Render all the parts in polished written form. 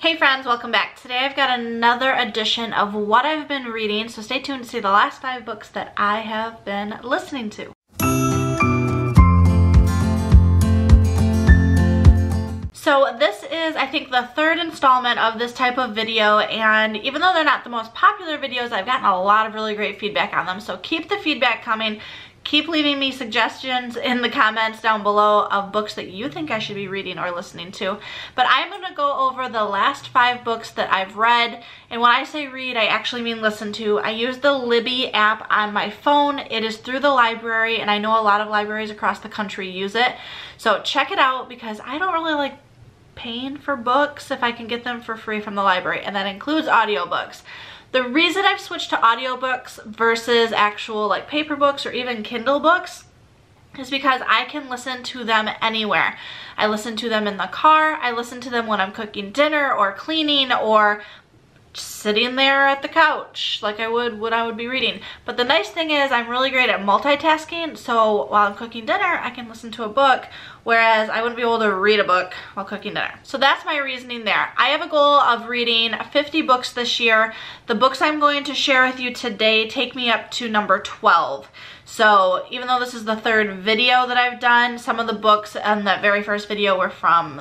Hey friends, welcome back. Today I've got another edition of what I've been reading, so stay tuned to see the last 5 books that I have been listening to. So this is, I think, the 3rd installment of this type of video, and even though they're not the most popular videos, I've gotten a lot of really great feedback on them, so keep the feedback coming. Keep leaving me suggestions in the comments down below of books that you think I should be reading or listening to. But I'm going to go over the last 5 books that I've read, and when I say read, I actually mean listen to. I use the Libby app on my phone. It is through the library, and I know a lot of libraries across the country use it. So check it out, because I don't really like paying for books if I can get them for free from the library, and that includes audiobooks. The reason I've switched to audiobooks versus actual like paper books or even Kindle books is because I can listen to them anywhere. I listen to them in the car, I listen to them when I'm cooking dinner or cleaning or just sitting there at the couch like I would when I would be reading. But the nice thing is I'm really great at multitasking, so while I'm cooking dinner I can listen to a book, whereas I wouldn't be able to read a book while cooking dinner. So that's my reasoning there. I have a goal of reading 50 books this year. The books I'm going to share with you today take me up to number 12. So even though this is the 3rd video that I've done, some of the books in that very first video were from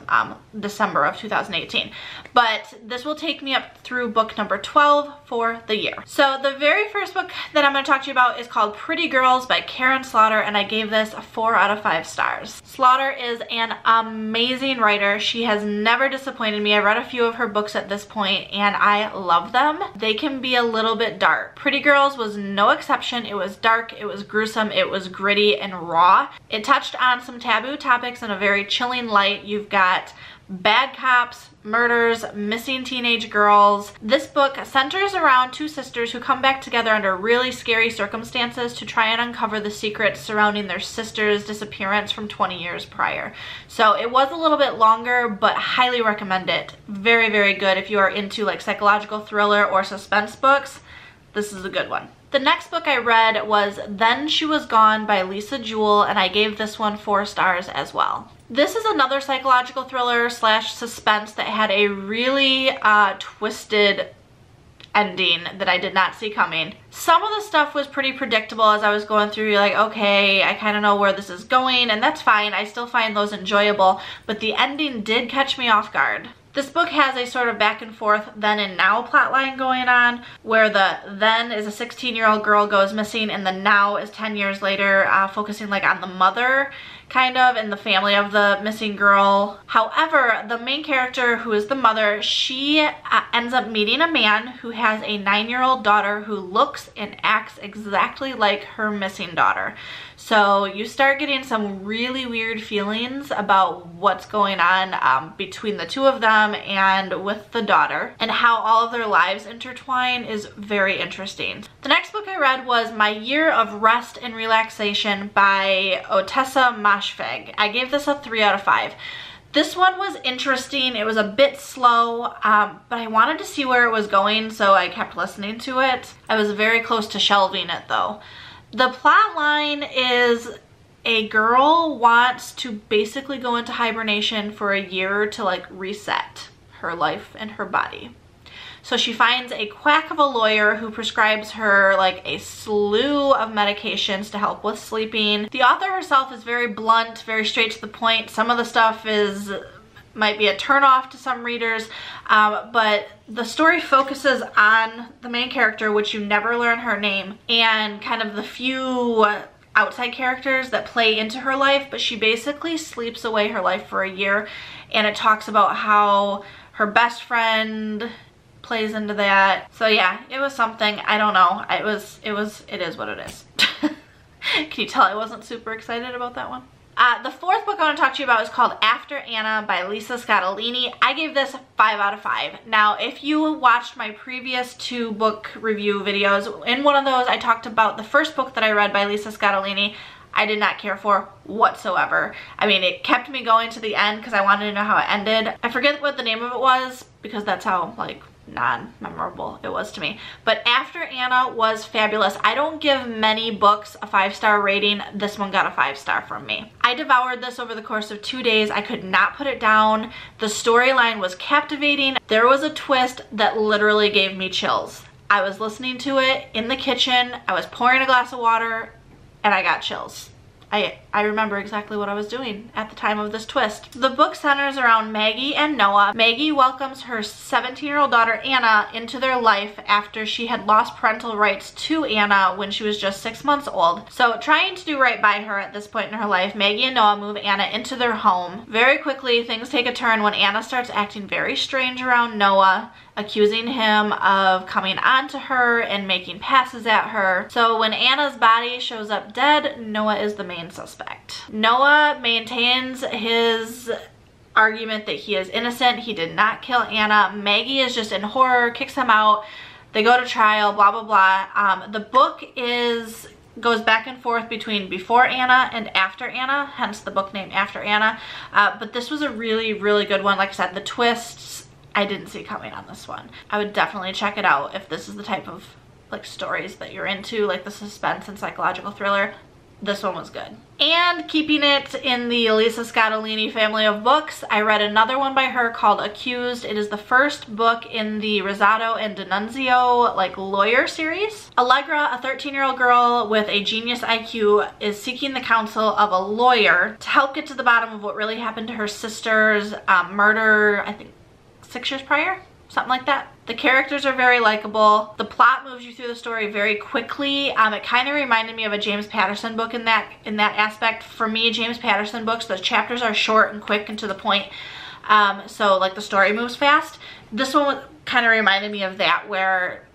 December of 2018. But this will take me up through book number 12 for the year. So the very first book that I'm going to talk to you about is called Pretty Girls by Karin, and I gave this a 4 out of 5 stars. Slaughter is an amazing writer. She has never disappointed me. I've read a few of her books at this point and I love them. They can be a little bit dark. Pretty Girls was no exception. It was dark, it was gruesome, it was gritty and raw. It touched on some taboo topics in a very chilling light. You've got bad cops, murders, missing teenage girls. This book centers around 2 sisters who come back together under really scary circumstances to try and uncover the secrets surrounding their sister's disappearance from 20 years prior. So it was a little bit longer, but highly recommend it. Very, very good if you are into like psychological thriller or suspense books. This is a good one. The next book I read was Then She Was Gone by Jewell, and I gave this one 4 stars as well. This is another psychological thriller slash suspense that had a really twisted ending that I did not see coming. Some of the stuff was pretty predictable as I was going through. You're like, okay, I kind of know where this is going, and that's fine. I still find those enjoyable, but the ending did catch me off guard. This book has a sort of back and forth then and now plotline going on, where the then is a 16-year-old girl goes missing and the now is 10 years later, focusing like on the mother kind of and the family of the missing girl. However, the main character, who is the mother, she ends up meeting a man who has a 9-year-old daughter who looks and acts exactly like her missing daughter. So you start getting some really weird feelings about what's going on between the 2 of them and with the daughter, and how all of their lives intertwine is very interesting. The next book I read was My Year of Rest and Relaxation by Otessa Moshfegh. I gave this a 3 out of 5. This one was interesting. It was a bit slow, but I wanted to see where it was going, so I kept listening to it. I was very close to shelving it though. The plot line is a girl wants to basically go into hibernation for a year to like reset her life and her body. So she finds a quack of a lawyer who prescribes her like a slew of medications to help with sleeping. The author herself is very blunt, very straight to the point. Some of the stuff might be a turnoff to some readers, but the story focuses on the main character, which you never learn her name, and kind of the few outside characters that play into her life, but she basically sleeps away her life for a year, and it talks about how her best friend plays into that. So yeah, it was something. I don't know. It is what it is. Can you tell I wasn't super excited about that one? The 4th book I want to talk to you about is called After Anna by Scottoline. I gave this a 5 out of 5. Now, if you watched my previous 2 book review videos, in one of those I talked about the first book that I read by Scottoline. I did not care for whatsoever. I mean, it kept me going to the end because I wanted to know how it ended. I forget what the name of it was because that's how like non-memorable it was to me. But After Anna was fabulous. I don't give many books a 5-star rating. This one got a 5-star from me. I devoured this over the course of 2 days. I could not put it down. The storyline was captivating. There was a twist that literally gave me chills. I was listening to it in the kitchen. I was pouring a glass of water and I got chills. I remember exactly what I was doing at the time of this twist. The book centers around Maggie and Noah. Maggie welcomes her 17-year-old daughter Anna into their life after she had lost parental rights to Anna when she was just 6 months old. So trying to do right by her at this point in her life, Maggie and Noah move Anna into their home. Very quickly, things take a turn when Anna starts acting very strange around Noah, accusing him of coming on to her and making passes at her. So when Anna's body shows up dead, Noah is the main suspect. Noah maintains his argument that he is innocent. He did not kill Anna. Maggie is just in horror, kicks him out. They go to trial, blah, blah, blah. The book goes back and forth between before Anna and after Anna, hence the book name After Anna. But this was a really, really good one. Like I said, the twists I didn't see coming on this one. I would definitely check it out if this is the type of like stories that you're into, like the suspense and psychological thriller. This one was good. And keeping it in the Lisa Scottoline family of books, I read another one by her called Accused. It is the first book in the Rosato and D'Annunzio like lawyer series. Allegra, a 13-year-old girl with a genius IQ, is seeking the counsel of a lawyer to help get to the bottom of what really happened to her sister's murder, I think 6 years prior, something like that. The characters are very likable. The plot moves you through the story very quickly. It kind of reminded me of a James Patterson book in that aspect. For me, James Patterson books, the chapters are short and quick and to the point. So like the story moves fast. This one kind of reminded me of that, where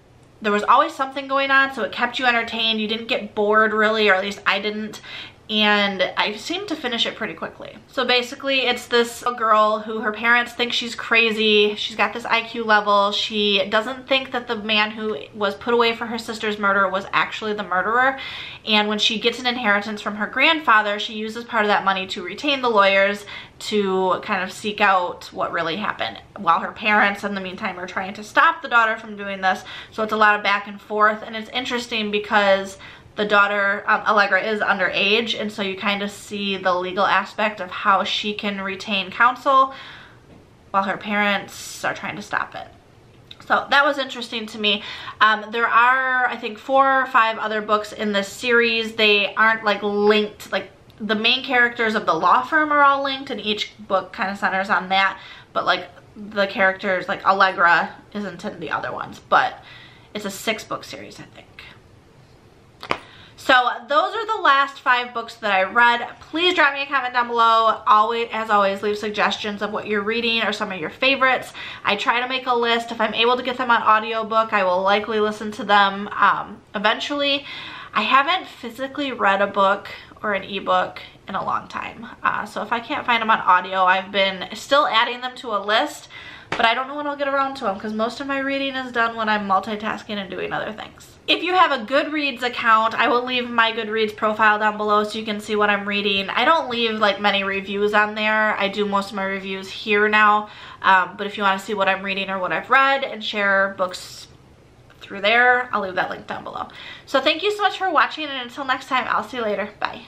there was always something going on, so it kept you entertained. You didn't get bored really, or at least I didn't. And I seemed to finish it pretty quickly. So basically it's this girl who her parents think she's crazy. She's got this IQ level. She doesn't think that the man who was put away for her sister's murder was actually the murderer. And when she gets an inheritance from her grandfather, she uses part of that money to retain the lawyers to kind of seek out what really happened, while her parents in the meantime are trying to stop the daughter from doing this. So it's a lot of back and forth, and it's interesting because the daughter, Allegra, is underage, and so you kind of see the legal aspect of how she can retain counsel while her parents are trying to stop it. So that was interesting to me. There are, I think, 4 or 5 other books in this series. They aren't like linked, like the main characters of the law firm are all linked, and each book kind of centers on that, but like the characters, like Allegra isn't in the other ones, but it's a 6-book series, I think. So those are the last 5 books that I read. Please drop me a comment down below. As always, leave suggestions of what you're reading or some of your favorites. I try to make a list. If I'm able to get them on audiobook, I will likely listen to them eventually. I haven't physically read a book or an ebook in a long time. So if I can't find them on audio, I've been still adding them to a list, but I don't know when I'll get around to them because most of my reading is done when I'm multitasking and doing other things. If you have a Goodreads account, I will leave my Goodreads profile down below so you can see what I'm reading. I don't leave like many reviews on there. I do most of my reviews here now, but if you want to see what I'm reading or what I've read and share books through there, I'll leave that link down below. So thank you so much for watching, and until next time, I'll see you later. Bye.